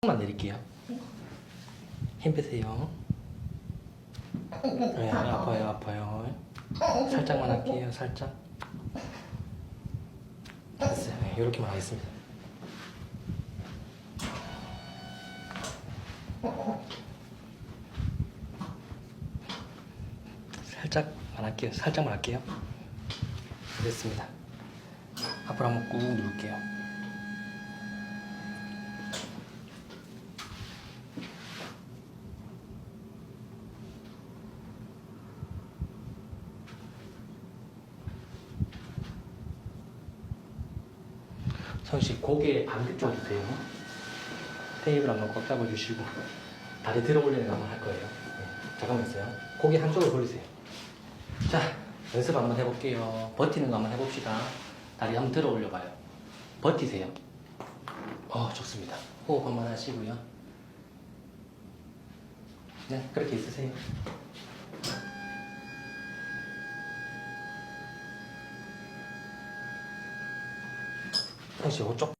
만 내릴게요. 힘 빼세요. 네, 아파요. 살짝만 할게요. 살짝. 됐어요. 네, 이렇게만 하겠습니다. 살짝만 할게요. 살짝만 할게요. 됐습니다. 앞으로 한번 꾹 누를게요. 성씨 고개 반대쪽 주세요. 테이블 한번 꽉 잡아주시고 다리 들어 올리는 거 한번 할 거예요. 네, 잠깐만 있어요. 고개 한쪽으로 돌리세요. 자, 연습 한번 해볼게요. 버티는 거 한번 해봅시다. 다리 한번 들어 올려봐요. 버티세요. 좋습니다. 호흡 한번 하시고요. 네, 그렇게 있으세요. 성씨 이쪽